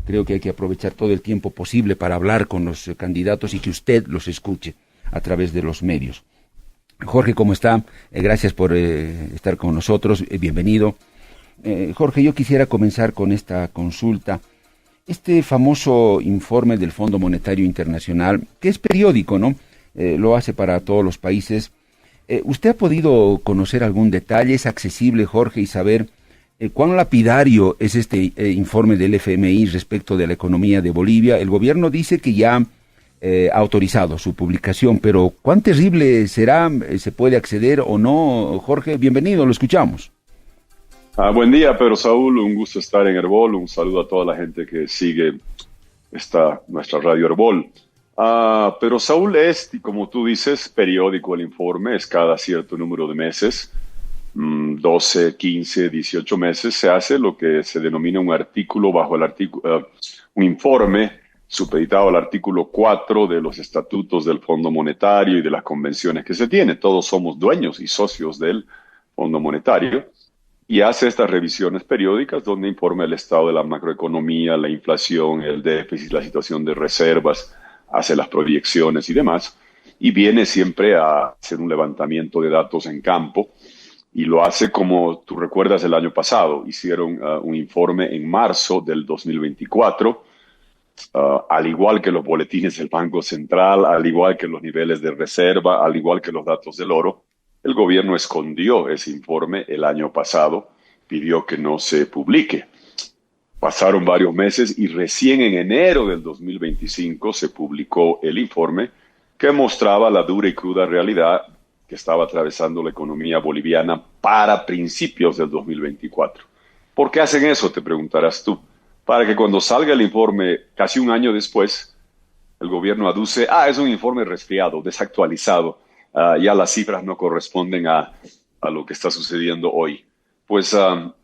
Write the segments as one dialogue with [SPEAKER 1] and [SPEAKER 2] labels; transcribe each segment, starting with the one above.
[SPEAKER 1] Creo que hay que aprovechar todo el tiempo posible para hablar con los candidatos y que usted los escuche a través de los medios. Jorge, ¿cómo está? Gracias por estar con nosotros. Bienvenido. Jorge, yo quisiera comenzar con esta consulta. Este famoso informe del Fondo Monetario Internacional, que es periódico, ¿no? Lo hace para todos los países. ¿Usted ha podido conocer algún detalle? ¿Es accesible, Jorge, y saber cuán lapidario es este informe del FMI respecto de la economía de Bolivia? El gobierno dice que ya ha autorizado su publicación, pero ¿cuán terrible será? ¿Se puede acceder o no? Jorge, bienvenido, lo escuchamos.
[SPEAKER 2] Buen día, Pedro Saúl, un gusto estar en Herbol, un saludo a toda la gente que sigue nuestra radio Herbol. Pero Saúl, como tú dices, periódico el informe, es cada cierto número de meses, 12, 15, 18 meses, se hace lo que se denomina un artículo bajo un informe supeditado al artículo 4 de los estatutos del Fondo Monetario y de las convenciones que se tiene. Todos somos dueños y socios del Fondo Monetario y hace estas revisiones periódicas donde informa el estado de la macroeconomía, la inflación, el déficit, la situación de reservas, hace las proyecciones y demás, y viene siempre a hacer un levantamiento de datos en campo, y lo hace como tú recuerdas el año pasado. Hicieron un informe en marzo del 2024, al igual que los boletines del Banco Central, al igual que los niveles de reserva, al igual que los datos del oro. El gobierno escondió ese informe el año pasado, pidió que no se publique. Pasaron varios meses y recién en enero del 2025 se publicó el informe que mostraba la dura y cruda realidad que estaba atravesando la economía boliviana para principios del 2024. ¿Por qué hacen eso? Te preguntarás tú. Para que cuando salga el informe casi un año después, el gobierno aduce, es un informe resfriado, desactualizado, ya las cifras no corresponden a lo que está sucediendo hoy. Pues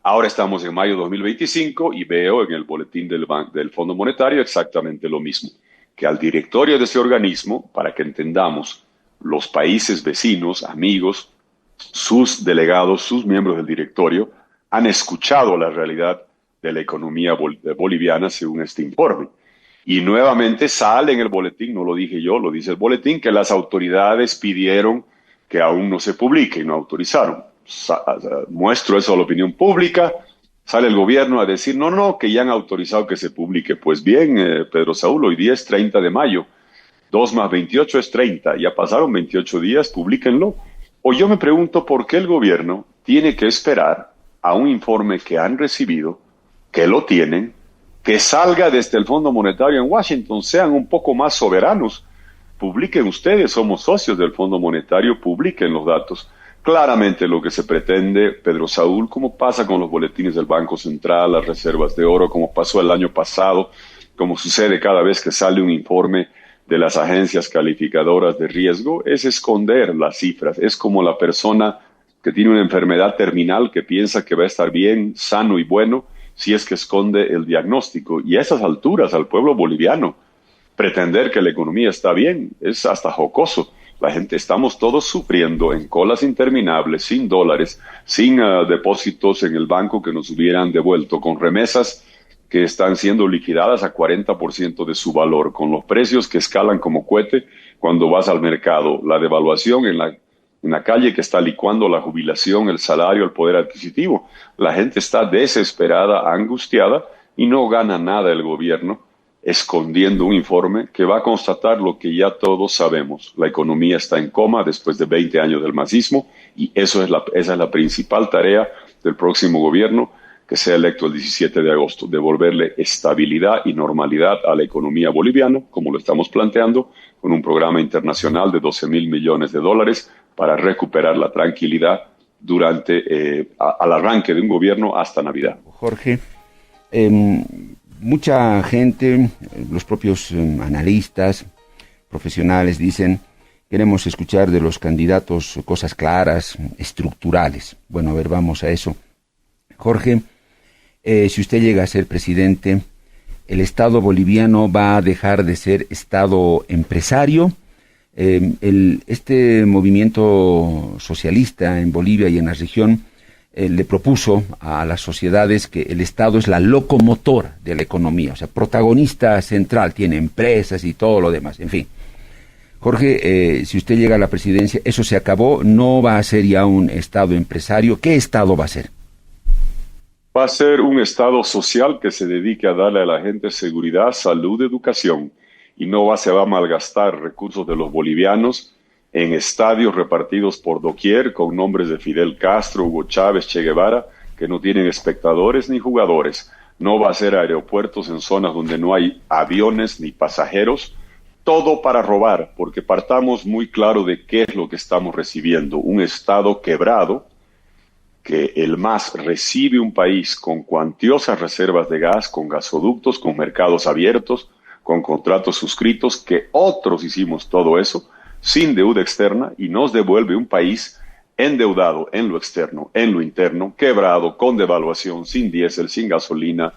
[SPEAKER 2] ahora estamos en mayo de 2025 y veo en el boletín del Fondo Monetario exactamente lo mismo, que al directorio de ese organismo, para que entendamos, los países vecinos, amigos, sus delegados, sus miembros del directorio, han escuchado la realidad de la economía boliviana según este informe. Y nuevamente sale en el boletín, no lo dije yo, lo dice el boletín, que las autoridades pidieron que aún no se publique y no autorizaron. Muestro eso a la opinión pública, sale el gobierno a decir, no, que ya han autorizado que se publique. Pues bien, Pedro Saúl, hoy día es 30 de mayo, 2 más 28 es 30, ya pasaron 28 días, publíquenlo. O yo me pregunto por qué el gobierno tiene que esperar a un informe que han recibido, que lo tienen, que salga desde el Fondo Monetario en Washington. Sean un poco más soberanos, publiquen ustedes, somos socios del Fondo Monetario, publiquen los datos. Claramente lo que se pretende, Pedro Saúl, como pasa con los boletines del Banco Central, las reservas de oro, como pasó el año pasado, como sucede cada vez que sale un informe de las agencias calificadoras de riesgo, es esconder las cifras. Es como la persona que tiene una enfermedad terminal que piensa que va a estar bien, sano y bueno, si es que esconde el diagnóstico. Y a esas alturas, al pueblo boliviano, pretender que la economía está bien es hasta jocoso. La gente, estamos todos sufriendo en colas interminables, sin dólares, sin depósitos en el banco que nos hubieran devuelto, con remesas que están siendo liquidadas a 40% de su valor, con los precios que escalan como cohete cuando vas al mercado, la devaluación en la calle que está licuando la jubilación, el salario, el poder adquisitivo. La gente está desesperada, angustiada, y no gana nada el gobierno escondiendo un informe que va a constatar lo que ya todos sabemos. La economía está en coma después de 20 años del masismo, y esa es la principal tarea del próximo gobierno que sea electo el 17 de agosto, devolverle estabilidad y normalidad a la economía boliviana, como lo estamos planteando, con un programa internacional de 12,000 millones de dólares para recuperar la tranquilidad durante al arranque de un gobierno hasta Navidad.
[SPEAKER 1] Jorge, mucha gente, los propios analistas, profesionales dicen, queremos escuchar de los candidatos cosas claras, estructurales. Bueno, a ver, vamos a eso. Jorge, si usted llega a ser presidente, ¿el Estado boliviano va a dejar de ser Estado empresario? Este movimiento socialista en Bolivia y en la región le propuso a las sociedades que el Estado es la locomotora de la economía, o sea, protagonista central, tiene empresas y todo lo demás, en fin. Jorge, si usted llega a la presidencia, eso se acabó, no va a ser ya un Estado empresario. ¿Qué Estado va a ser?
[SPEAKER 2] Va a ser un Estado social que se dedique a darle a la gente seguridad, salud, educación, y no se va a malgastar recursos de los bolivianos en estadios repartidos por doquier con nombres de Fidel Castro, Hugo Chávez, Che Guevara, que no tienen espectadores ni jugadores. No va a ser aeropuertos en zonas donde no hay aviones ni pasajeros. Todo para robar, porque partamos muy claro de qué es lo que estamos recibiendo. Un Estado quebrado, que el MAS recibe un país con cuantiosas reservas de gas, con gasoductos, con mercados abiertos, con contratos suscritos, que otros hicimos todo eso, sin deuda externa, y nos devuelve un país endeudado en lo externo, en lo interno, quebrado, con devaluación, sin diésel, sin gasolina,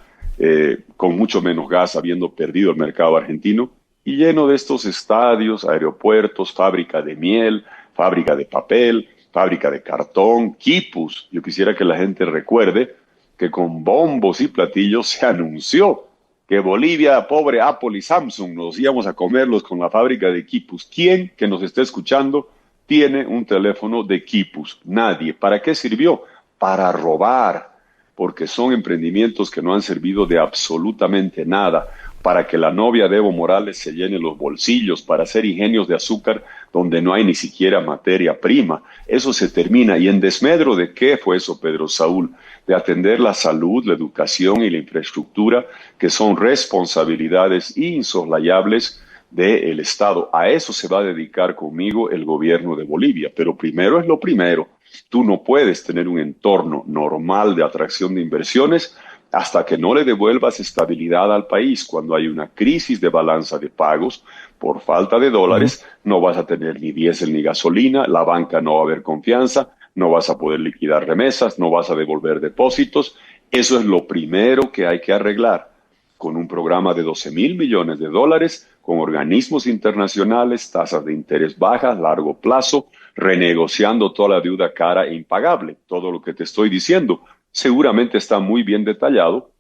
[SPEAKER 2] con mucho menos gas, habiendo perdido el mercado argentino, y lleno de estos estadios, aeropuertos, fábrica de miel, fábrica de papel, fábrica de cartón, quipus. Yo quisiera que la gente recuerde que con bombos y platillos se anunció que Bolivia, pobre Apple y Samsung, nos íbamos a comerlos con la fábrica de quipus. ¿Quién que nos esté escuchando tiene un teléfono de quipus? Nadie. ¿Para qué sirvió? Para robar, porque son emprendimientos que no han servido de absolutamente nada, para que la novia de Evo Morales se llene los bolsillos, para hacer ingenios de azúcar donde no hay ni siquiera materia prima. Eso se termina. ¿Y en desmedro de qué fue eso, Pedro Saúl? De atender la salud, la educación y la infraestructura, que son responsabilidades insoslayables del Estado. A eso se va a dedicar conmigo el gobierno de Bolivia. Pero primero es lo primero. Tú no puedes tener un entorno normal de atracción de inversiones hasta que no le devuelvas estabilidad al país. Cuando hay una crisis de balanza de pagos por falta de dólares, no vas a tener ni diésel ni gasolina, la banca no va a haber confianza, no vas a poder liquidar remesas, no vas a devolver depósitos. Eso es lo primero que hay que arreglar, con un programa de 12,000 millones de dólares, con organismos internacionales, tasas de interés bajas, largo plazo, renegociando toda la deuda cara e impagable. Todo lo que te estoy diciendo seguramente está muy bien detallado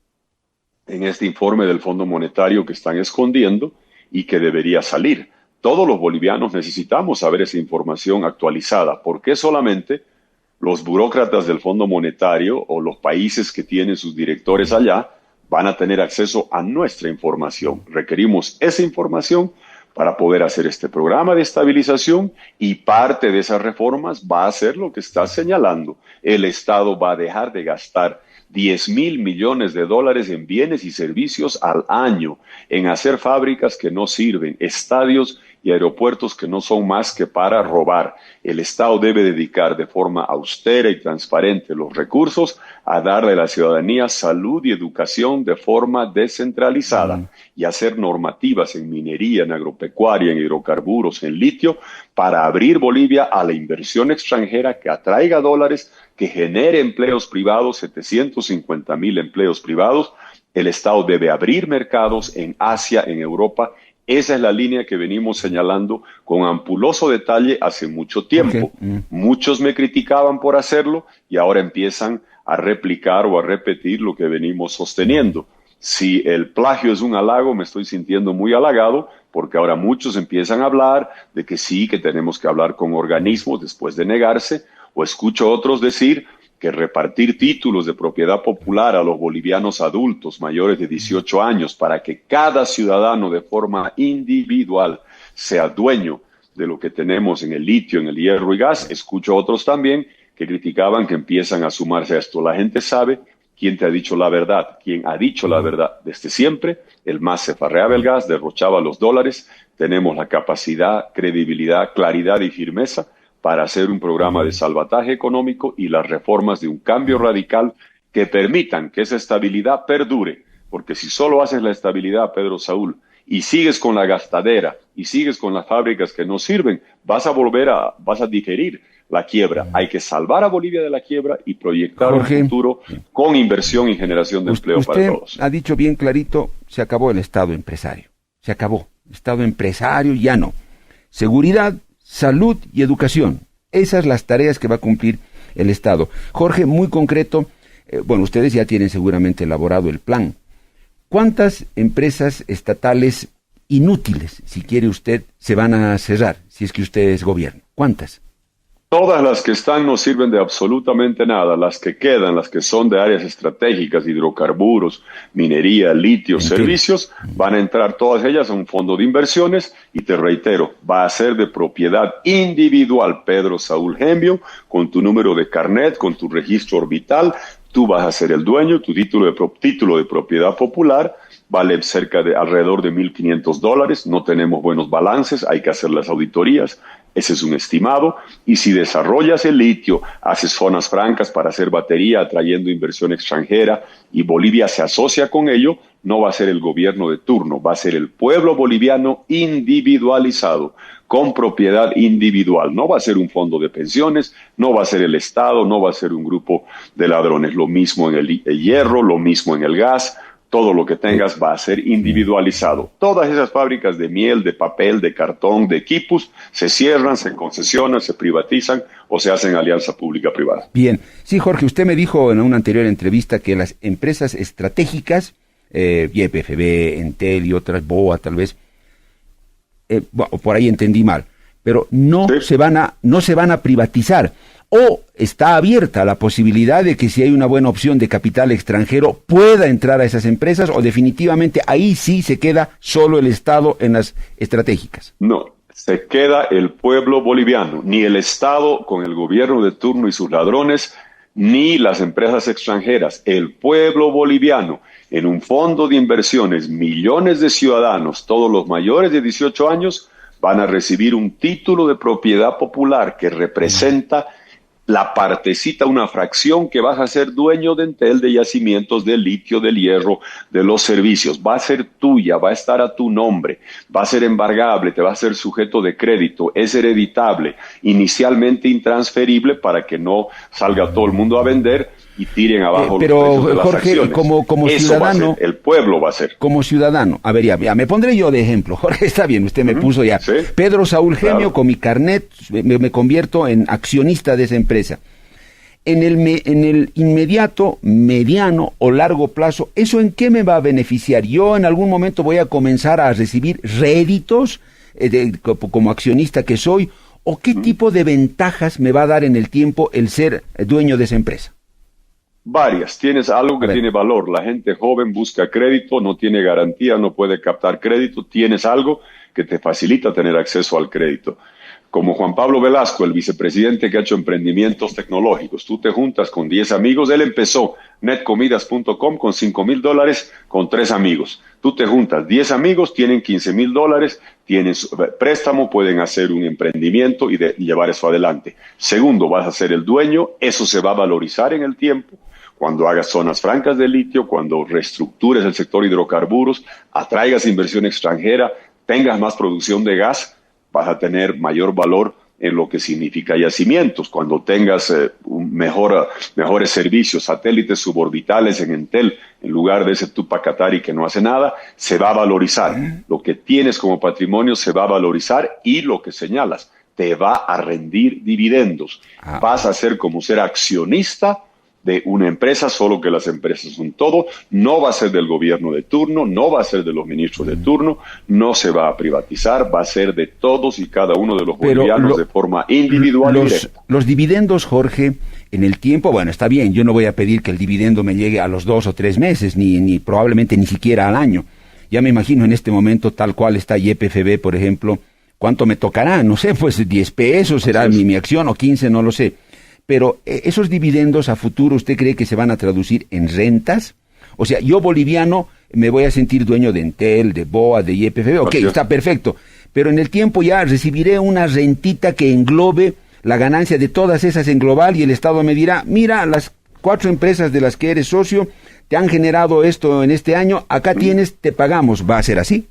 [SPEAKER 2] en este informe del Fondo Monetario que están escondiendo y que debería salir. Todos los bolivianos necesitamos saber esa información actualizada. ¿Por qué solamente los burócratas del Fondo Monetario o los países que tienen sus directores allá van a tener acceso a nuestra información? Requerimos esa información para poder hacer este programa de estabilización, y parte de esas reformas va a ser lo que está señalando. El Estado va a dejar de gastar 10,000 millones de dólares en bienes y servicios al año, en hacer fábricas que no sirven, estadios y aeropuertos que no son más que para robar. El Estado debe dedicar de forma austera y transparente los recursos a darle a la ciudadanía salud y educación de forma descentralizada y hacer normativas en minería, en agropecuaria, en hidrocarburos, en litio, para abrir Bolivia a la inversión extranjera que atraiga dólares, que genere empleos privados, 750,000 empleos privados. El Estado debe abrir mercados en Asia, en Europa. Esa es la línea que venimos señalando con ampuloso detalle hace mucho tiempo. Muchos me criticaban por hacerlo y ahora empiezan a replicar o a repetir lo que venimos sosteniendo. Si el plagio es un halago, me estoy sintiendo muy halagado, porque ahora muchos empiezan a hablar de que sí, que tenemos que hablar con organismos después de negarse, o escucho a otros decir que repartir títulos de propiedad popular a los bolivianos adultos mayores de 18 años para que cada ciudadano de forma individual sea dueño de lo que tenemos en el litio, en el hierro y gas. Escucho a otros también que criticaban que empiezan a sumarse a esto. La gente sabe quién te ha dicho la verdad. Quién ha dicho la verdad desde siempre. El MAS se farreaba el gas, derrochaba los dólares. Tenemos la capacidad, credibilidad, claridad y firmeza para hacer un programa de salvataje económico y las reformas de un cambio radical que permitan que esa estabilidad perdure. Porque si solo haces la estabilidad, Pedro Saúl, y sigues con la gastadera y sigues con las fábricas que no sirven, vas a diferir la quiebra. Hay que salvar a Bolivia de la quiebra y proyectar un futuro con inversión y generación de empleo para todos.
[SPEAKER 1] Usted ha dicho bien clarito, se acabó el Estado empresario. Se acabó. Estado empresario ya no. Seguridad, salud y educación. Esas las tareas que va a cumplir el Estado. Jorge, muy concreto, bueno, ustedes ya tienen seguramente elaborado el plan. ¿Cuántas empresas estatales inútiles, si quiere usted, se van a cerrar, si es que usted es gobierno? ¿Cuántas?
[SPEAKER 2] Todas las que están no sirven de absolutamente nada. Las que quedan, las que son de áreas estratégicas, hidrocarburos, minería, litio, servicios, van a entrar todas ellas a un fondo de inversiones y te reitero, va a ser de propiedad individual, Pedro Saúl Gembio, con tu número de carnet, con tu registro orbital, tú vas a ser el dueño, tu título de propiedad popular vale cerca de alrededor de $1,500, no tenemos buenos balances, hay que hacer las auditorías, ese es un estimado, y si desarrollas el litio, haces zonas francas para hacer batería, atrayendo inversión extranjera, y Bolivia se asocia con ello, no va a ser el gobierno de turno, va a ser el pueblo boliviano individualizado, con propiedad individual. No va a ser un fondo de pensiones, no va a ser el Estado, no va a ser un grupo de ladrones. Lo mismo en el hierro, lo mismo en el gas. Todo lo que tengas va a ser individualizado. Todas esas fábricas de miel, de papel, de cartón, de equipos, se cierran, se concesionan, se privatizan o se hacen alianza pública-privada.
[SPEAKER 1] Bien. Sí, Jorge, usted me dijo en una anterior entrevista que las empresas estratégicas, YPFB, Entel y otras, BOA tal vez, bueno, por ahí entendí mal, pero no se van a privatizar. ¿O está abierta la posibilidad de que si hay una buena opción de capital extranjero pueda entrar a esas empresas, o definitivamente ahí sí se queda solo el Estado en las estratégicas?
[SPEAKER 2] No, se queda el pueblo boliviano, ni el Estado con el gobierno de turno y sus ladrones, ni las empresas extranjeras. El pueblo boliviano, en un fondo de inversiones, millones de ciudadanos, todos los mayores de 18 años, van a recibir un título de propiedad popular que representa la partecita, una fracción que vas a ser dueño de Entel, de yacimientos, de litio, del hierro, de los servicios. Va a ser tuya, va a estar a tu nombre, va a ser embargable, te va a ser sujeto de crédito, es hereditable, inicialmente intransferible para que no salga todo el mundo a vender y tiren abajo los precios de las
[SPEAKER 1] Jorge,
[SPEAKER 2] acciones.
[SPEAKER 1] como
[SPEAKER 2] eso
[SPEAKER 1] ciudadano,
[SPEAKER 2] va a ser, el pueblo va a ser.
[SPEAKER 1] Como ciudadano, a ver, ya me pondré yo de ejemplo. Jorge, está bien, usted me puso ya.
[SPEAKER 2] ¿Sí?
[SPEAKER 1] Pedro Saúl Gembio,
[SPEAKER 2] Claro.
[SPEAKER 1] con mi carnet, me convierto en accionista de esa empresa. En el inmediato, mediano o largo plazo, ¿eso en qué me va a beneficiar? ¿Yo en algún momento voy a comenzar a recibir réditos como accionista que soy? ¿O qué tipo de ventajas me va a dar en el tiempo el ser dueño de esa empresa?
[SPEAKER 2] Varias. Tienes algo que tiene valor. La gente joven busca crédito, no tiene garantía, no puede captar crédito. Tienes algo que te facilita tener acceso al crédito. Como Juan Pablo Velasco, el vicepresidente que ha hecho emprendimientos tecnológicos. Tú te juntas con 10 amigos. Él empezó netcomidas.com con $5,000 con 3 amigos. Tú te juntas 10 amigos, tienen $15,000, tienen préstamo, pueden hacer un emprendimiento y llevar eso adelante. Segundo, vas a ser el dueño. Eso se va a valorizar en el tiempo. Cuando hagas zonas francas de litio, cuando reestructures el sector hidrocarburos, atraigas inversión extranjera, tengas más producción de gas, vas a tener mayor valor en lo que significa yacimientos. Cuando tengas mejores servicios, satélites suborbitales en Entel, en lugar de ese Tupacatari que no hace nada, se va a valorizar. Lo que tienes como patrimonio se va a valorizar y lo que señalas, te va a rendir dividendos. Vas a ser como ser accionista de una empresa, solo que las empresas son todo, no va a ser del gobierno de turno, no va a ser de los ministros de turno, no se va a privatizar, va a ser de todos y cada uno de los bolivianos de forma individual y directa.
[SPEAKER 1] Los dividendos, Jorge, en el tiempo, bueno, está bien, yo no voy a pedir que el dividendo me llegue a los 2 o 3 meses, ni probablemente ni siquiera al año. Ya me imagino en este momento, tal cual está YPFB, por ejemplo, ¿cuánto me tocará? No sé, pues 10 pesos será mi acción, o 15, no lo sé. Pero esos dividendos a futuro, ¿usted cree que se van a traducir en rentas? O sea, yo boliviano me voy a sentir dueño de Entel, de BOA, de YPFB, ok, está perfecto. Pero en el tiempo ya recibiré una rentita que englobe la ganancia de todas esas en global, y el Estado me dirá, mira, las 4 empresas de las que eres socio te han generado esto en este año, acá tienes, te pagamos. ¿Va a ser así?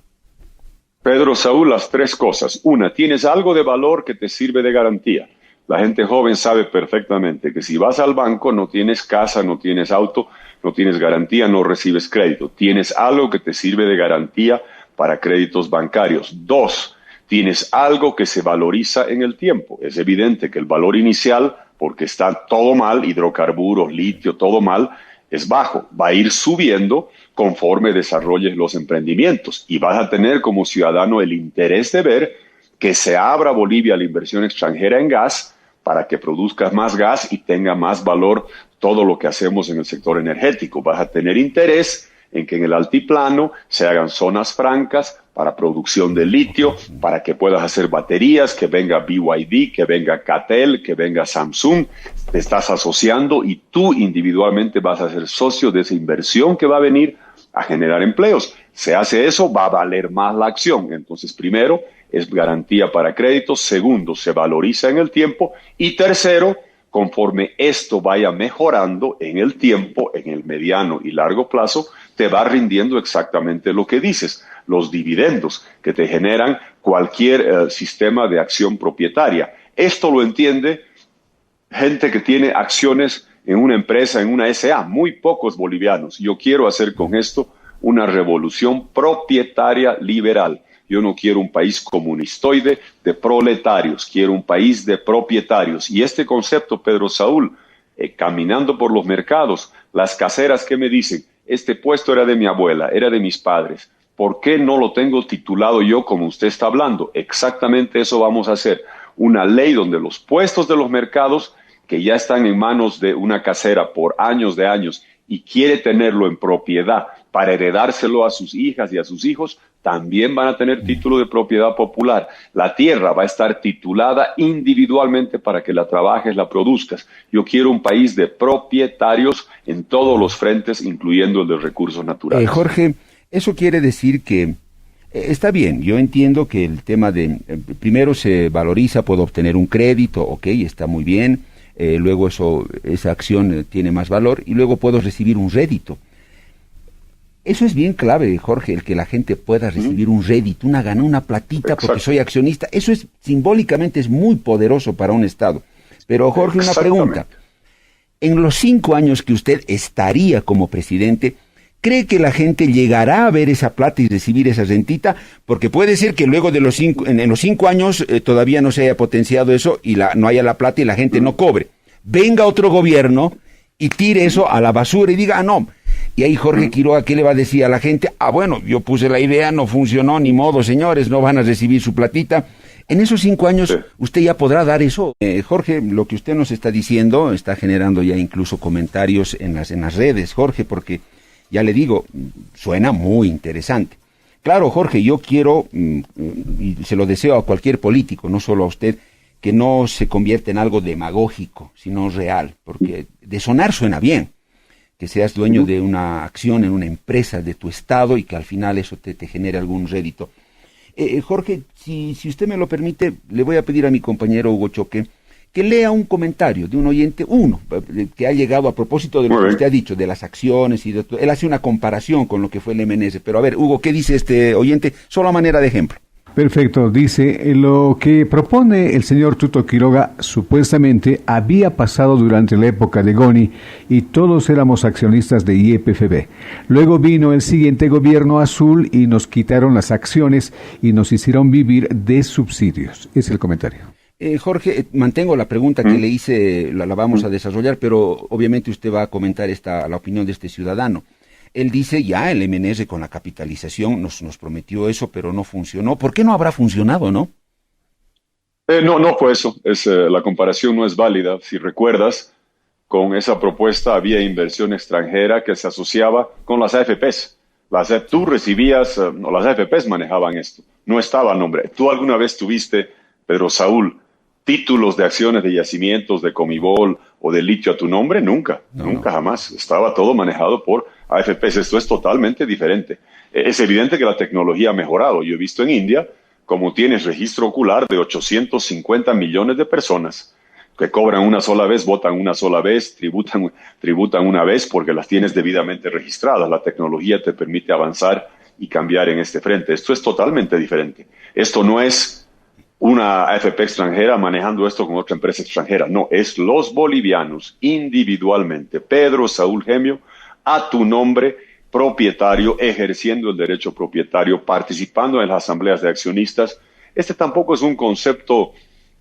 [SPEAKER 2] Pedro Saúl, las 3 cosas. Una, tienes algo de valor que te sirve de garantía. La gente joven sabe perfectamente que si vas al banco no tienes casa, no tienes auto, no tienes garantía, no recibes crédito. Tienes algo que te sirve de garantía para créditos bancarios. 2, tienes algo que se valoriza en el tiempo. Es evidente que el valor inicial porque está todo mal, hidrocarburos, litio, todo mal, es bajo. Va a ir subiendo conforme desarrolles los emprendimientos y vas a tener como ciudadano el interés de ver que se abra Bolivia a la inversión extranjera en gas para que produzcas más gas y tenga más valor todo lo que hacemos en el sector energético. Vas a tener interés en que en el altiplano se hagan zonas francas para producción de litio, para que puedas hacer baterías, que venga BYD, que venga CATL, que venga Samsung. Te estás asociando y tú individualmente vas a ser socio de esa inversión que va a venir a generar empleos. Se hace eso, va a valer más la acción. Entonces, primero, es garantía para créditos. Segundo, se valoriza en el tiempo. Y tercero, conforme esto vaya mejorando en el tiempo, en el mediano y largo plazo, te va rindiendo exactamente lo que dices, los dividendos que te generan cualquier sistema de acción propietaria. Esto lo entiende gente que tiene acciones en una empresa, en una SA, muy pocos bolivianos. Yo quiero hacer con esto una revolución propietaria liberal. Yo no quiero un país comunistoide de proletarios, quiero un país de propietarios. Y este concepto, Pedro Saúl, caminando por los mercados, las caseras que me dicen, este puesto era de mi abuela, era de mis padres, ¿por qué no lo tengo titulado yo como usted está hablando? Exactamente eso vamos a hacer. Una ley donde los puestos de los mercados, que ya están en manos de una casera por años de años y quiere tenerlo en propiedad para heredárselo a sus hijas y a sus hijos, también van a tener título de propiedad popular. La tierra va a estar titulada individualmente para que la trabajes, la produzcas. Yo quiero un país de propietarios en todos los frentes, incluyendo el de recursos naturales.
[SPEAKER 1] Jorge, eso quiere decir que está bien, yo entiendo que el tema de, primero se valoriza, puedo obtener un crédito, ok, está muy bien, luego esa acción tiene más valor y luego puedo recibir un rédito. Eso es bien clave, Jorge, el que la gente pueda recibir un rédito, una platita. Exacto. Porque soy accionista. Eso es simbólicamente es muy poderoso para un Estado. Pero, Jorge, una pregunta. En los 5 años que usted estaría como presidente, ¿cree que la gente llegará a ver esa plata y recibir esa rentita? Porque puede ser que luego de en los 5 años todavía no se haya potenciado eso y no haya la plata y la gente no cobre. Venga otro gobierno y tire eso a la basura y diga, no. Y ahí Jorge Quiroga, ¿qué le va a decir a la gente? Bueno, yo puse la idea, no funcionó, ni modo, señores, no van a recibir su platita. En esos 5 años, sí, usted ya podrá dar eso. Jorge, lo que usted nos está diciendo está generando ya incluso comentarios en las redes, Jorge, porque ya le digo, suena muy interesante. Claro, Jorge, yo quiero, y se lo deseo a cualquier político, no solo a usted, que no se convierta en algo demagógico, sino real, porque de sonar suena bien. Que seas dueño de una acción en una empresa de tu estado y que al final eso te genere algún rédito. Jorge, si usted me lo permite, le voy a pedir a mi compañero Hugo Choque que lea un comentario de un oyente, que ha llegado a propósito de lo que usted ha dicho, de las acciones y de todo. Él hace una comparación con lo que fue el MNS. Pero a ver, Hugo, ¿qué dice este oyente? Solo a manera de ejemplo.
[SPEAKER 3] Perfecto, dice, lo que propone el señor Tuto Quiroga supuestamente había pasado durante la época de Goni y todos éramos accionistas de YPFB. Luego vino el siguiente gobierno azul y nos quitaron las acciones y nos hicieron vivir de subsidios. Es el comentario.
[SPEAKER 1] Jorge, mantengo la pregunta que le hice, la vamos a desarrollar, pero obviamente usted va a comentar la opinión de este ciudadano. Él dice, ya el MNS con la capitalización nos prometió eso, pero no funcionó. ¿Por qué no habrá funcionado, no?
[SPEAKER 2] No fue eso. La comparación no es válida. Si recuerdas, con esa propuesta había inversión extranjera que se asociaba con las AFPs. Tú recibías, las AFPs manejaban esto. No estaba a nombre. ¿Tú alguna vez tuviste, Pedro Saúl, títulos de acciones de yacimientos de Comibol o de litio a tu nombre? Nunca, jamás. Estaba todo manejado por AFPs. Esto es totalmente diferente. Es evidente que la tecnología ha mejorado. Yo he visto en India como tienes registro ocular de 850 millones de personas que cobran una sola vez, votan una sola vez, tributan una vez porque las tienes debidamente registradas. La tecnología te permite avanzar y cambiar en este frente. Esto es totalmente diferente. Esto no es una AFP extranjera manejando esto con otra empresa extranjera. No, es los bolivianos individualmente, Pedro Saúl Gemio, a tu nombre, propietario, ejerciendo el derecho propietario, participando en las asambleas de accionistas. Este tampoco es un concepto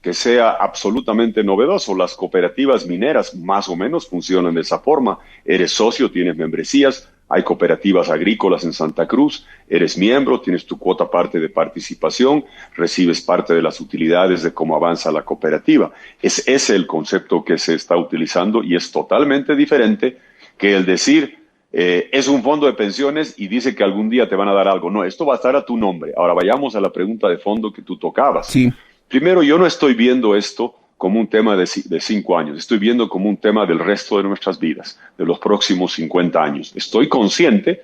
[SPEAKER 2] que sea absolutamente novedoso. Las cooperativas mineras más o menos funcionan de esa forma. Eres socio, tienes membresías, hay cooperativas agrícolas en Santa Cruz, eres miembro, tienes tu cuota parte de participación, recibes parte de las utilidades de cómo avanza la cooperativa. Es ese el concepto que se está utilizando y es totalmente diferente que el decir es un fondo de pensiones y dice que algún día te van a dar algo. No, esto va a estar a tu nombre. Ahora vayamos a la pregunta de fondo que tú tocabas.
[SPEAKER 1] Sí.
[SPEAKER 2] Primero, yo no estoy viendo esto como un tema de 5 años. Estoy viendo como un tema del resto de nuestras vidas, de los próximos 50 años. Estoy consciente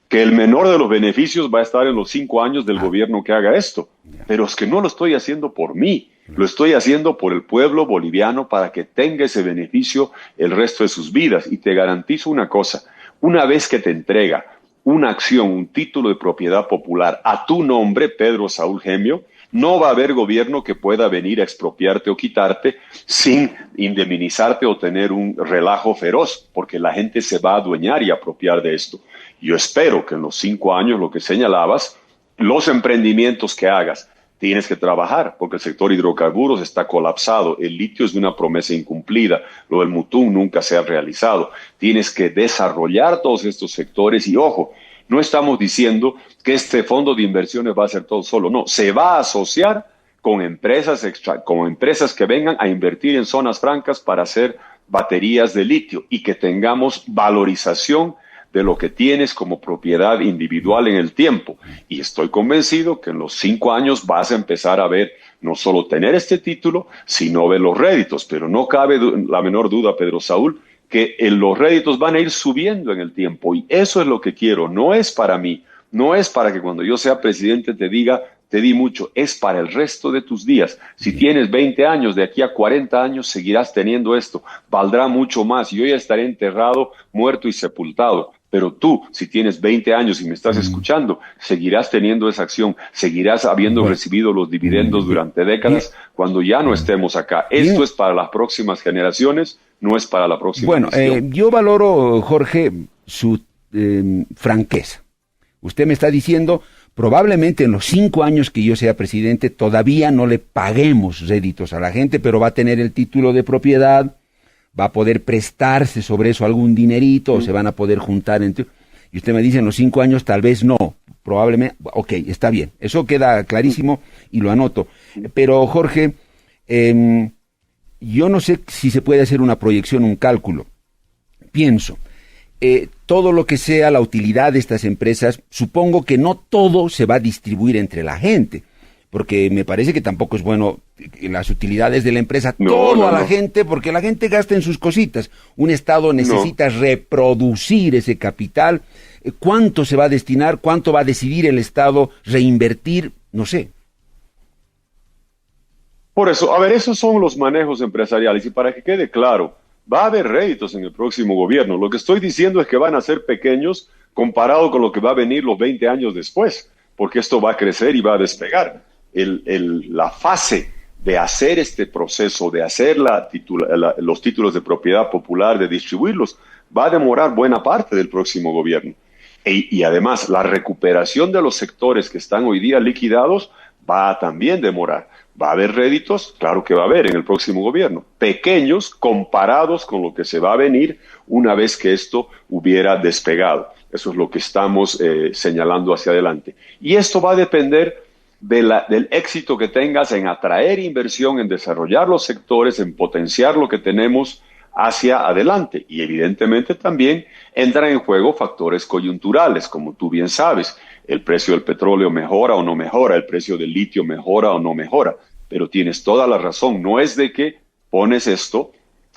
[SPEAKER 2] que el menor de los beneficios va a estar en los 5 años del gobierno que haga esto. Pero es que no lo estoy haciendo por mí. Lo estoy haciendo por el pueblo boliviano para que tenga ese beneficio el resto de sus vidas. Y te garantizo una cosa. Una vez que te entrega una acción, un título de propiedad popular a tu nombre, Pedro Saúl Gemio, no va a haber gobierno que pueda venir a expropiarte o quitarte sin indemnizarte o tener un relajo feroz, porque la gente se va a adueñar y apropiar de esto. Yo espero que en los 5 años, lo que señalabas, los emprendimientos que hagas, tienes que trabajar, porque el sector hidrocarburos está colapsado, el litio es una promesa incumplida, lo del Mutum nunca se ha realizado. Tienes que desarrollar todos estos sectores y, ojo, no estamos diciendo que este fondo de inversiones va a ser todo solo, no, se va a asociar con empresas que vengan a invertir en zonas francas para hacer baterías de litio y que tengamos valorización de lo que tienes como propiedad individual en el tiempo. Y estoy convencido que en los 5 años vas a empezar a ver no solo tener este título, sino ver los réditos. Pero no cabe la menor duda, Pedro Saúl, que los réditos van a ir subiendo en el tiempo. Y eso es lo que quiero. No es para mí. No es para que cuando yo sea presidente te diga, te di mucho. Es para el resto de tus días. Si tienes 20 años, de aquí a 40 años seguirás teniendo esto. Valdrá mucho más. Yo ya estaré enterrado, muerto y sepultado. Pero tú, si tienes 20 años y me estás escuchando, seguirás teniendo esa acción, seguirás habiendo recibido los dividendos durante décadas cuando ya no estemos acá. Esto es para las próximas generaciones, no es para la próxima generación.
[SPEAKER 1] Yo valoro, Jorge, su franqueza. Usted me está diciendo, probablemente en los 5 años que yo sea presidente, todavía no le paguemos réditos a la gente, pero va a tener el título de propiedad, va a poder prestarse sobre eso algún dinerito, o se van a poder juntar entre... Y usted me dice, en los 5 años tal vez no, probablemente, ok, está bien, eso queda clarísimo y lo anoto. Pero Jorge, yo no sé si se puede hacer una proyección, un cálculo. Pienso, todo lo que sea la utilidad de estas empresas, supongo que no todo se va a distribuir entre la gente, porque me parece que tampoco es bueno las utilidades de la empresa, a la gente, porque la gente gasta en sus cositas. Un Estado necesita reproducir ese capital. ¿Cuánto se va a destinar? ¿Cuánto va a decidir el Estado reinvertir? No sé.
[SPEAKER 2] Por eso, a ver, esos son los manejos empresariales y para que quede claro, va a haber réditos en el próximo gobierno. Lo que estoy diciendo es que van a ser pequeños comparado con lo que va a venir los 20 años después, porque esto va a crecer y va a despegar. La fase de hacer este proceso, de hacer los títulos de propiedad popular, de distribuirlos, va a demorar buena parte del próximo gobierno. Y además, la recuperación de los sectores que están hoy día liquidados va a también demorar. ¿Va a haber réditos? Claro que va a haber en el próximo gobierno. Pequeños comparados con lo que se va a venir una vez que esto hubiera despegado. Eso es lo que estamos señalando hacia adelante. Y esto va a depender del éxito que tengas en atraer inversión, en desarrollar los sectores, en potenciar lo que tenemos hacia adelante. Y evidentemente también entran en juego factores coyunturales, como tú bien sabes. El precio del petróleo mejora o no mejora, el precio del litio mejora o no mejora. Pero tienes toda la razón, no es de que pones esto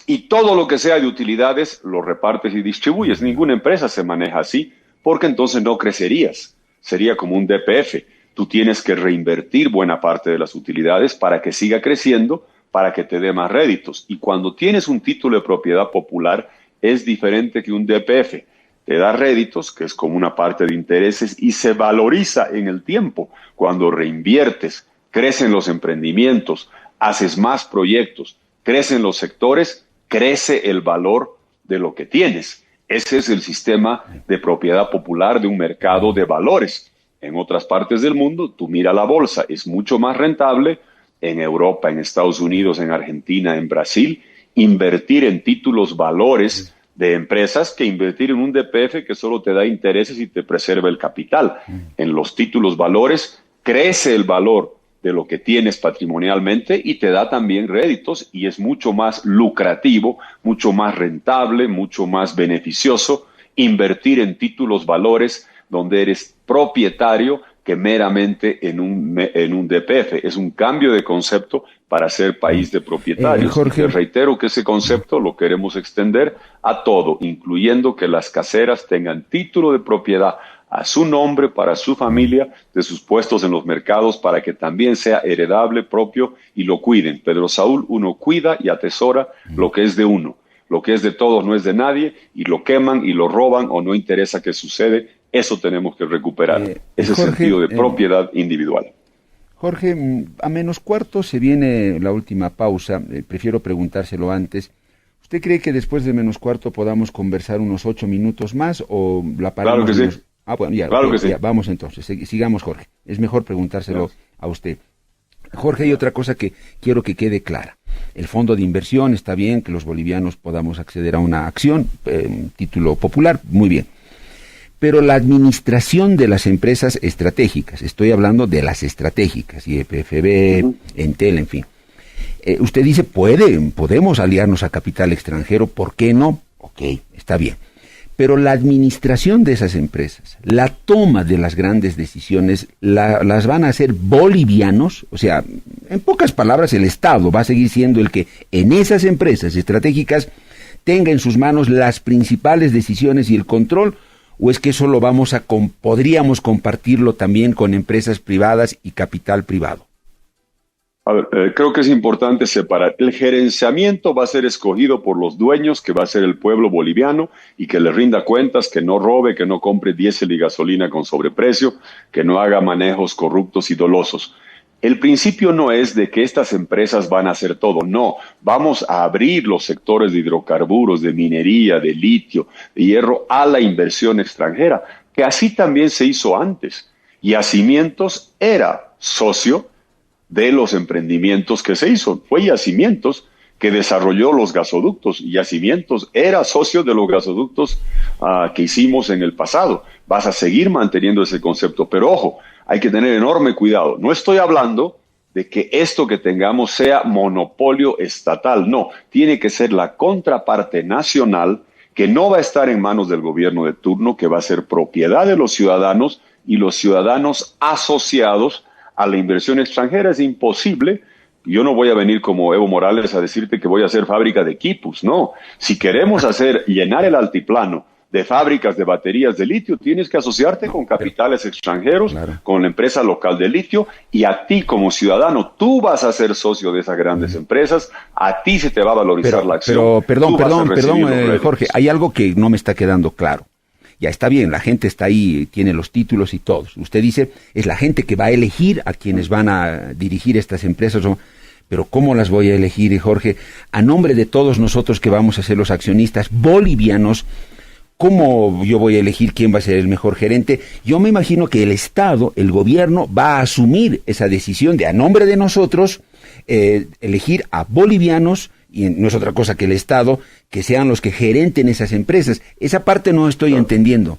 [SPEAKER 2] y todo lo que sea de utilidades lo repartes y distribuyes. Ninguna empresa se maneja así, porque entonces no crecerías. Sería como un DPF. Tú tienes que reinvertir buena parte de las utilidades para que siga creciendo, para que te dé más réditos. Y cuando tienes un título de propiedad popular, es diferente que un DPF. Te da réditos, que es como una parte de intereses, y se valoriza en el tiempo. Cuando reinviertes, crecen los emprendimientos, haces más proyectos, crecen los sectores, crece el valor de lo que tienes. Ese es el sistema de propiedad popular de un mercado de valores. En otras partes del mundo, tú mira la bolsa, es mucho más rentable en Europa, en Estados Unidos, en Argentina, en Brasil, invertir en títulos valores de empresas que invertir en un DPF que solo te da intereses y te preserva el capital. En los títulos valores crece el valor de lo que tienes patrimonialmente y te da también réditos y es mucho más lucrativo, mucho más rentable, mucho más beneficioso invertir en títulos valores donde eres propietario que meramente en un DPF. Es un cambio de concepto para ser país de propietarios.
[SPEAKER 1] Jorge,
[SPEAKER 2] y te reitero que ese concepto lo queremos extender a todo, incluyendo que las caseras tengan título de propiedad a su nombre, para su familia, de sus puestos en los mercados, para que también sea heredable, propio, y lo cuiden. Pedro Saúl, uno cuida y atesora lo que es de uno. Lo que es de todos no es de nadie, y lo queman y lo roban o no interesa qué sucede. Eso tenemos que recuperar, ese
[SPEAKER 1] Jorge,
[SPEAKER 2] sentido de propiedad individual.
[SPEAKER 1] Jorge, a menos cuarto se viene la última pausa. Prefiero preguntárselo antes. ¿Usted cree que después de menos cuarto podamos conversar unos 8 minutos más o la paramos?
[SPEAKER 2] Claro que sí.
[SPEAKER 1] Bueno, ya,
[SPEAKER 2] claro
[SPEAKER 1] okay,
[SPEAKER 2] que sí.
[SPEAKER 1] Ya, vamos entonces, sigamos, Jorge. Es mejor preguntárselo a usted. Jorge, hay otra cosa que quiero que quede clara. El fondo de inversión, está bien que los bolivianos podamos acceder a una acción, título popular, muy bien. Pero la administración de las empresas estratégicas, estoy hablando de las estratégicas, YPFB, Entel, en fin. Usted dice, podemos aliarnos a capital extranjero, ¿por qué no? Ok, está bien. Pero la administración de esas empresas, la toma de las grandes decisiones, las van a hacer bolivianos, o sea, en pocas palabras, el Estado va a seguir siendo el que en esas empresas estratégicas tenga en sus manos las principales decisiones y el control, o es que eso lo podríamos compartirlo también con empresas privadas y capital privado.
[SPEAKER 2] A ver, creo que es importante separar. El gerenciamiento va a ser escogido por los dueños, que va a ser el pueblo boliviano, y que le rinda cuentas, que no robe, que no compre diésel y gasolina con sobreprecio, que no haga manejos corruptos y dolosos. El principio no es de que estas empresas van a hacer todo, no. Vamos a abrir los sectores de hidrocarburos, de minería, de litio, de hierro a la inversión extranjera, que así también se hizo antes. Y Yacimientos era socio de los emprendimientos que se hizo. Fue Yacimientos que desarrolló los gasoductos. Yacimientos era socio de los gasoductos que hicimos en el pasado. Vas a seguir manteniendo ese concepto, pero ojo, hay que tener enorme cuidado. No estoy hablando de que esto que tengamos sea monopolio estatal, no. Tiene que ser la contraparte nacional que no va a estar en manos del gobierno de turno, que va a ser propiedad de los ciudadanos y los ciudadanos asociados a la inversión extranjera. Es imposible. Yo no voy a venir como Evo Morales a decirte que voy a hacer fábrica de equipos, no. Si queremos llenar el altiplano de fábricas de baterías de litio, tienes que asociarte con capitales extranjeros, claro, con la empresa local de litio, y a ti como ciudadano, tú vas a ser socio de esas grandes empresas, a ti se te va a valorizar la acción.
[SPEAKER 1] Perdón, Jorge, hay algo que no me está quedando claro. Ya está bien, la gente está ahí, tiene los títulos y todos. Usted dice, es la gente que va a elegir a quienes van a dirigir estas empresas, pero ¿cómo las voy a elegir, Jorge? A nombre de todos nosotros que vamos a ser los accionistas bolivianos, ¿cómo yo voy a elegir quién va a ser el mejor gerente? Yo me imagino que el Estado, el gobierno, va a asumir esa decisión de, a nombre de nosotros, elegir a bolivianos, y no es otra cosa que el Estado, que sean los que gerenten esas empresas. Esa parte no estoy entendiendo.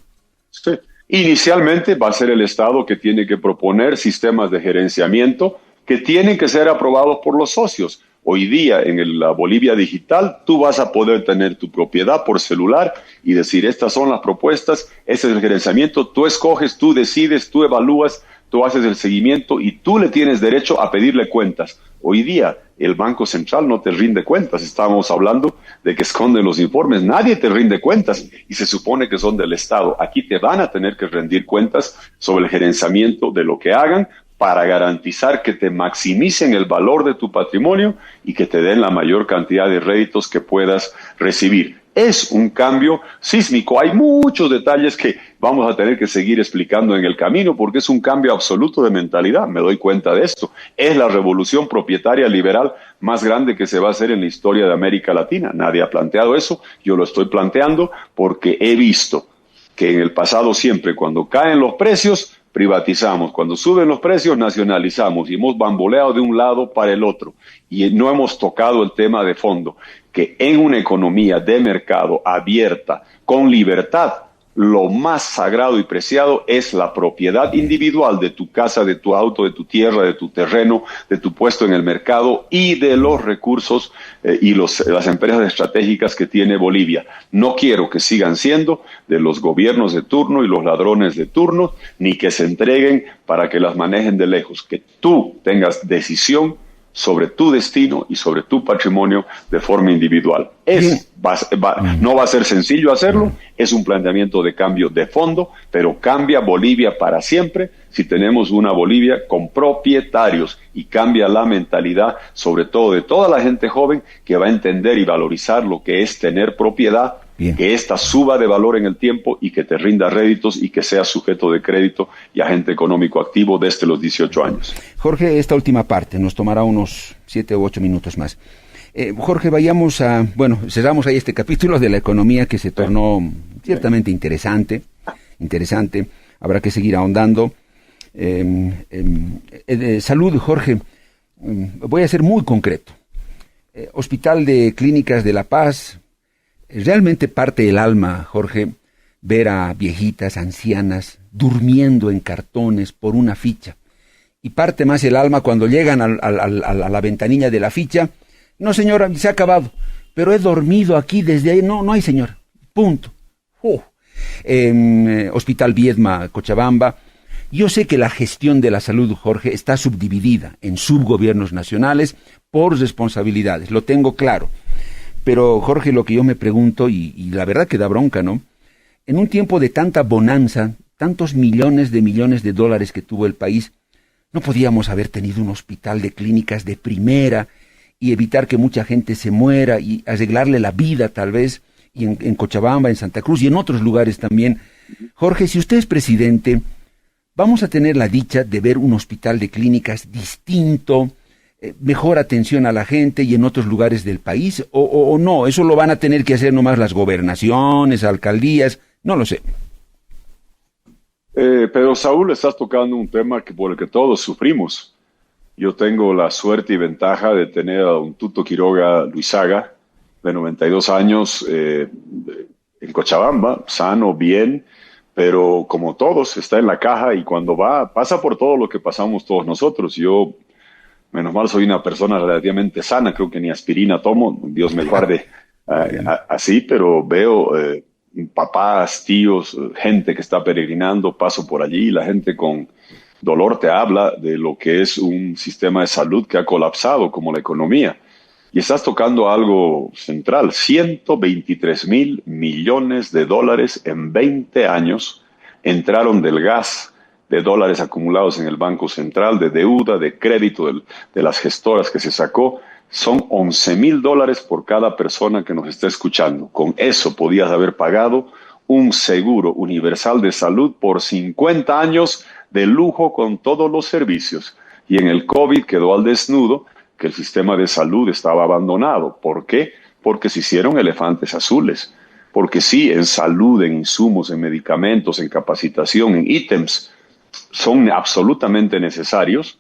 [SPEAKER 2] Sí. Inicialmente va a ser el Estado que tiene que proponer sistemas de gerenciamiento que tienen que ser aprobados por los socios. Hoy día, en la Bolivia digital, tú vas a poder tener tu propiedad por celular y decir, estas son las propuestas, ese es el gerenciamiento, tú escoges, tú decides, tú evalúas, tú haces el seguimiento y tú le tienes derecho a pedirle cuentas. Hoy día, el Banco Central no te rinde cuentas. Estábamos hablando de que esconden los informes. Nadie te rinde cuentas y se supone que son del Estado. Aquí te van a tener que rendir cuentas sobre el gerenciamiento de lo que hagan para garantizar que te maximicen el valor de tu patrimonio y que te den la mayor cantidad de réditos que puedas recibir. Es un cambio sísmico. Hay muchos detalles que vamos a tener que seguir explicando en el camino porque es un cambio absoluto de mentalidad. Me doy cuenta de esto. Es la revolución propietaria liberal más grande que se va a hacer en la historia de América Latina. Nadie ha planteado eso. Yo lo estoy planteando porque he visto que en el pasado siempre cuando caen los precios, privatizamos. Cuando suben los precios, nacionalizamos. Y hemos bamboleado de un lado para el otro. Y no hemos tocado el tema de fondo, que en una economía de mercado abierta, con libertad, lo más sagrado y preciado es la propiedad individual de tu casa, de tu auto, de tu tierra, de tu terreno, de tu puesto en el mercado y de los recursos y las empresas estratégicas que tiene Bolivia. No quiero que sigan siendo de los gobiernos de turno y los ladrones de turno, ni que se entreguen para que las manejen de lejos. Que tú tengas decisión sobre tu destino y sobre tu patrimonio de forma individual. No va a ser sencillo hacerlo, es un planteamiento de cambio de fondo, pero cambia Bolivia para siempre si tenemos una Bolivia con propietarios y cambia la mentalidad, sobre todo de toda la gente joven que va a entender y valorizar lo que es tener propiedad. Bien. Que ésta suba de valor en el tiempo y que te rinda réditos y que sea sujeto de crédito y agente económico activo desde los 18 años.
[SPEAKER 1] Jorge, esta última parte nos tomará unos 7 u 8 minutos más. Jorge, vayamos cerramos ahí este capítulo de la economía que se tornó ciertamente interesante. Habrá que seguir ahondando. Salud, Jorge. Voy a ser muy concreto. Hospital de Clínicas de La Paz. Realmente parte el alma, Jorge, ver a viejitas, ancianas, durmiendo en cartones por una ficha. Y parte más el alma cuando llegan a la ventanilla de la ficha. No, señora, se ha acabado. Pero he dormido aquí desde ahí. No hay, señora. Punto. Hospital Viedma, Cochabamba. Yo sé que la gestión de la salud, Jorge, está subdividida en subgobiernos nacionales por responsabilidades. Lo tengo claro. Pero, Jorge, lo que yo me pregunto, y la verdad que da bronca, ¿no? En un tiempo de tanta bonanza, tantos millones de dólares que tuvo el país, ¿no podíamos haber tenido un hospital de clínicas de primera y evitar que mucha gente se muera y arreglarle la vida, tal vez, y en Cochabamba, en Santa Cruz y en otros lugares también? Jorge, si usted es presidente, ¿vamos a tener la dicha de ver un hospital de clínicas distinto, mejor atención a la gente y en otros lugares del país, o no? Eso lo van a tener que hacer nomás las gobernaciones, alcaldías, no lo sé.
[SPEAKER 2] Pero Saúl, estás tocando un tema por el que todos sufrimos. Yo tengo la suerte y ventaja de tener a un Tuto Quiroga Luisaga, de 92 años, en Cochabamba, sano, bien, pero como todos, está en la caja y cuando pasa por todo lo que pasamos todos nosotros. Yo, menos mal, soy una persona relativamente sana, creo que ni aspirina tomo, Dios me guarde así, pero veo papás, tíos, gente que está peregrinando, paso por allí, la gente con dolor te habla de lo que es un sistema de salud que ha colapsado como la economía. Y estás tocando algo central, 123,000 millones de dólares en 20 años entraron del gas de dólares acumulados en el Banco Central, de deuda, de crédito de las gestoras que se sacó. Son 11,000 dólares por cada persona que nos está escuchando. Con eso podías haber pagado un seguro universal de salud por 50 años de lujo con todos los servicios. Y en el COVID quedó al desnudo que el sistema de salud estaba abandonado. ¿Por qué? Porque se hicieron elefantes azules. Porque sí, en salud, en insumos, en medicamentos, en capacitación, en ítems, son absolutamente necesarios,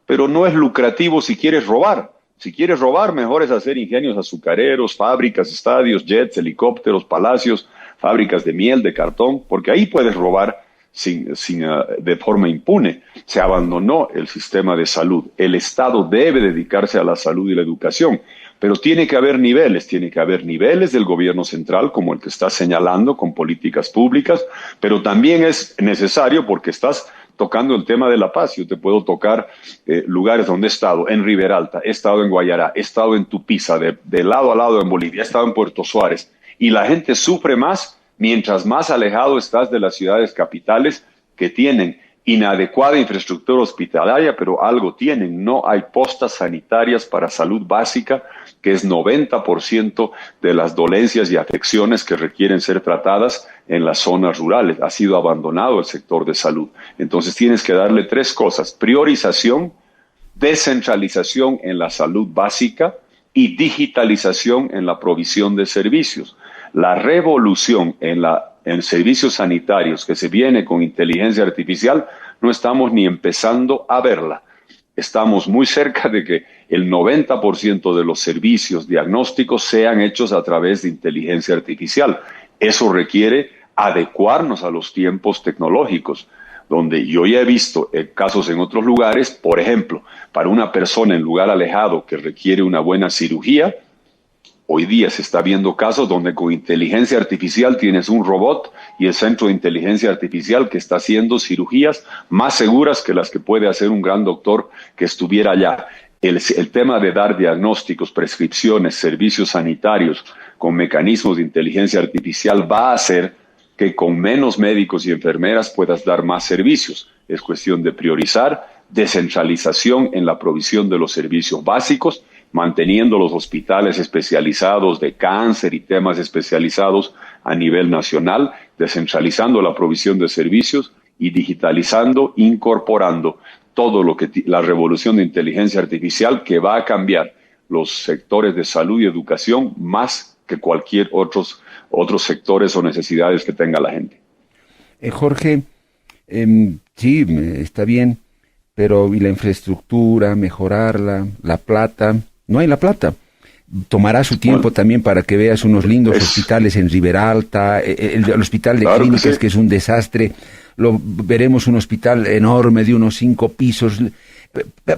[SPEAKER 2] pero no es lucrativo si quieres robar. Si quieres robar, mejor es hacer ingenios azucareros, fábricas, estadios, jets, helicópteros, palacios, fábricas de miel, de cartón, porque ahí puedes robar de forma impune. Se abandonó el sistema de salud. El Estado debe dedicarse a la salud y la educación, pero tiene que haber niveles del gobierno central, como el que estás señalando, con políticas públicas, pero también es necesario, porque estás tocando el tema de la paz. Yo te puedo tocar lugares donde he estado, en Riberalta, he estado en Guayará, he estado en Tupiza, de lado a lado en Bolivia, he estado en Puerto Suárez, y la gente sufre más mientras más alejado estás de las ciudades capitales, que tienen inadecuada infraestructura hospitalaria, pero algo tienen. No hay postas sanitarias para salud básica, que es 90% de las dolencias y afecciones que requieren ser tratadas en las zonas rurales. Ha sido abandonado el sector de salud. Entonces tienes que darle 3 cosas: priorización, descentralización en la salud básica y digitalización en la provisión de servicios. La revolución en servicios sanitarios que se viene con inteligencia artificial no estamos ni empezando a verla. Estamos muy cerca de que el 90% de los servicios diagnósticos sean hechos a través de inteligencia artificial. Eso requiere adecuarnos a los tiempos tecnológicos, donde yo ya he visto casos en otros lugares, por ejemplo, para una persona en lugar alejado que requiere una buena cirugía, hoy día se está viendo casos donde con inteligencia artificial tienes un robot y el centro de inteligencia artificial que está haciendo cirugías más seguras que las que puede hacer un gran doctor que estuviera allá. El tema de dar diagnósticos, prescripciones, servicios sanitarios con mecanismos de inteligencia artificial va a hacer que con menos médicos y enfermeras puedas dar más servicios. Es cuestión de priorizar, descentralización en la provisión de los servicios básicos, manteniendo los hospitales especializados de cáncer y temas especializados a nivel nacional, descentralizando la provisión de servicios y digitalizando, incorporando todo lo que la revolución de inteligencia artificial que va a cambiar los sectores de salud y educación más que cualquier otros sectores o necesidades que tenga la gente.
[SPEAKER 1] Jorge, sí, está bien, pero ¿y la infraestructura, mejorarla, la plata? No hay la plata. Tomará su tiempo también para que veas unos lindos hospitales en Riberalta, el hospital de clínicas que es un desastre. Veremos un hospital enorme de unos 5 pisos.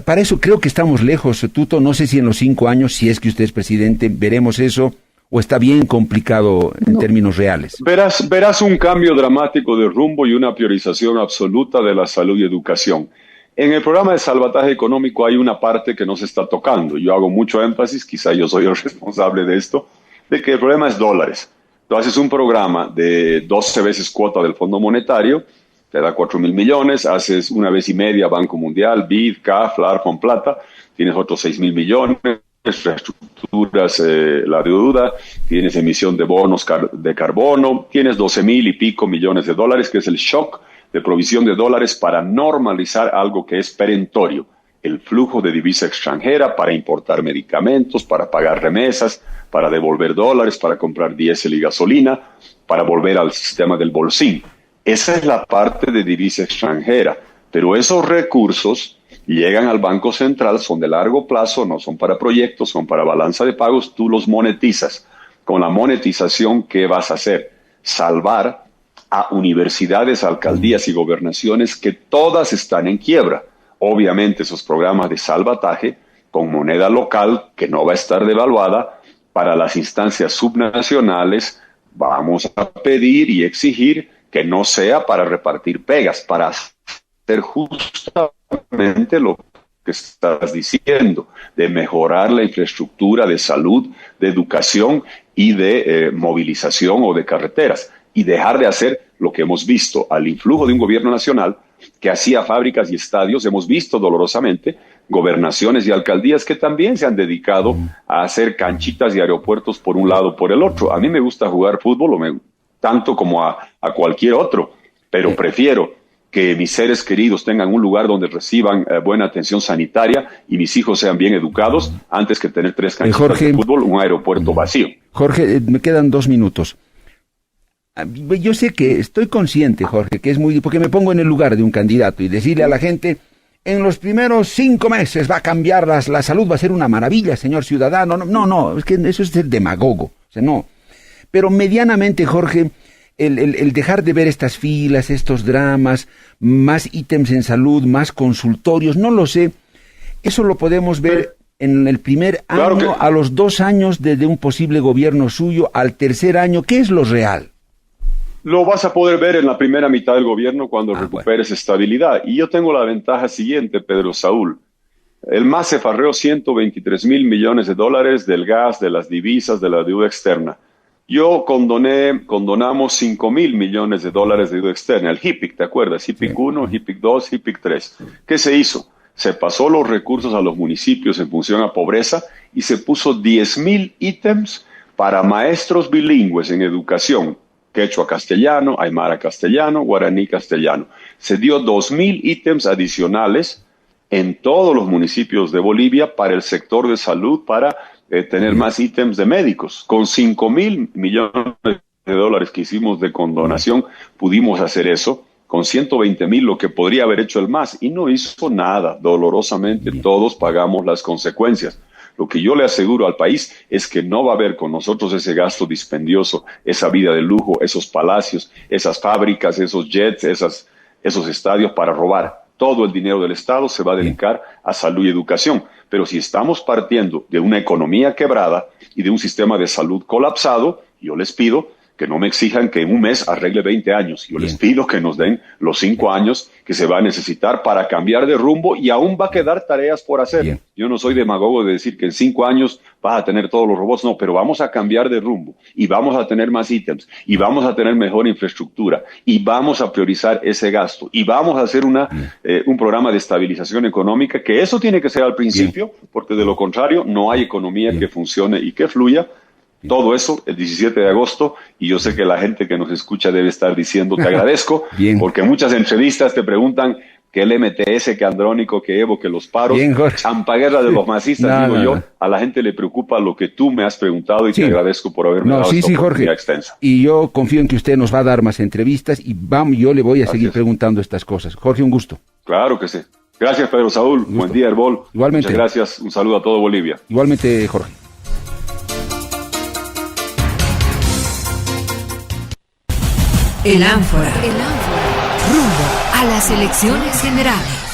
[SPEAKER 1] Para eso creo que estamos lejos, Tuto. No sé si en los 5 años, si es que usted es presidente, veremos eso, o está bien complicado en términos reales.
[SPEAKER 2] Verás un cambio dramático de rumbo y una priorización absoluta de la salud y educación. En el programa de salvataje económico hay una parte que no se está tocando. Yo hago mucho énfasis, quizá yo soy el responsable de esto, de que el problema es dólares. Tú haces un programa de 12 veces cuota del Fondo Monetario, te da 4.000 millones, haces 1,5 veces Banco Mundial, BID, CAF, LAR, Plata, tienes otros 6.000 millones, reestructuras la deuda, tienes emisión de bonos de carbono, tienes 12.000 y pico millones de dólares, que es el shock de provisión de dólares para normalizar algo que es perentorio, el flujo de divisa extranjera para importar medicamentos, para pagar remesas, para devolver dólares, para comprar diésel y gasolina, para volver al sistema del bolsín. Esa es la parte de divisa extranjera, pero esos recursos llegan al Banco Central, son de largo plazo, no son para proyectos, son para balanza de pagos, tú los monetizas. Con la monetización, ¿qué vas a hacer? Salvar a universidades, alcaldías y gobernaciones que todas están en quiebra. Obviamente esos programas de salvataje con moneda local que no va a estar devaluada, para las instancias subnacionales vamos a pedir y exigir que no sea para repartir pegas, para hacer justamente lo que estás diciendo, de mejorar la infraestructura de salud, de educación y de movilización o de carreteras, y dejar de hacer lo que hemos visto al influjo de un gobierno nacional que hacía fábricas y estadios. Hemos visto dolorosamente gobernaciones y alcaldías que también se han dedicado a hacer canchitas y aeropuertos por un lado o por el otro. A mí me gusta jugar fútbol tanto como a cualquier otro, pero prefiero que mis seres queridos tengan un lugar donde reciban buena atención sanitaria y mis hijos sean bien educados antes que tener 3 canchitas de fútbol, un aeropuerto vacío.
[SPEAKER 1] Jorge, me quedan 2 minutos. Yo sé que estoy consciente, Jorge, que es porque me pongo en el lugar de un candidato y decirle a la gente, en los primeros 5 meses va a cambiar la salud, va a ser una maravilla, señor ciudadano. No, es que eso es ser demagogo. O sea, no. Pero medianamente, Jorge, el dejar de ver estas filas, estos dramas, más ítems en salud, más consultorios, no lo sé. Eso lo podemos ver en el primer año, a los 2 años de un posible gobierno suyo, al tercer año. ¿Qué es lo real?
[SPEAKER 2] Lo vas a poder ver en la primera mitad del gobierno cuando recuperes estabilidad. Y yo tengo la ventaja siguiente, Pedro Saúl. El MAS se farreó $123.000 millones del gas, de las divisas, de la deuda externa. Yo condonamos $5.000 millones de deuda externa, el HIPIC, ¿te acuerdas? HIPIC 1, HIPIC 2, HIPIC 3. ¿Qué se hizo? Se pasó los recursos a los municipios en función a pobreza y se puso 10.000 ítems para maestros bilingües en educación, quechua castellano, aymara castellano, guaraní castellano. Se dio 2.000 ítems adicionales en todos los municipios de Bolivia para el sector de salud, para tener más ítems de médicos. Con $5.000 millones que hicimos de condonación, pudimos hacer eso. con 120,000 lo que podría haber hecho el MAS y no hizo nada. Dolorosamente todos pagamos las consecuencias. Lo que yo le aseguro al país es que no va a haber con nosotros ese gasto dispendioso, esa vida de lujo, esos palacios, esas fábricas, esos jets, esos estadios para robar. Todo el dinero del Estado se va a dedicar a salud y educación. Pero si estamos partiendo de una economía quebrada y de un sistema de salud colapsado, yo les pido que no me exijan que en un mes arregle 20 años. Yo les pido que nos den los 5 años que se va a necesitar para cambiar de rumbo y aún va a quedar tareas por hacer. Yo no soy demagogo de decir que en 5 años vas a tener todos los robots, no, pero vamos a cambiar de rumbo y vamos a tener más ítems y vamos a tener mejor infraestructura y vamos a priorizar ese gasto y vamos a hacer un programa de estabilización económica, que eso tiene que ser al principio, porque de lo contrario no hay economía que funcione y que fluya. Todo eso el 17 de agosto, y yo sé que la gente que nos escucha debe estar diciendo te agradezco, porque muchas entrevistas te preguntan que el MTS, que Andrónico, que Evo, que los paros, champaguerra de los masistas, yo, a la gente le preocupa lo que tú me has preguntado y te agradezco por haberme dado esta oportunidad extensa.
[SPEAKER 1] Y yo confío en que usted nos va a dar más entrevistas y yo le voy a seguir preguntando estas cosas. Jorge, un gusto.
[SPEAKER 2] Claro que sí. Gracias, Pedro Saúl. Buen día, Herbol.
[SPEAKER 1] Igualmente.
[SPEAKER 2] Muchas gracias. Un saludo a todo Bolivia.
[SPEAKER 1] Igualmente, Jorge.
[SPEAKER 4] El Ánfora. Rumbo a las elecciones generales.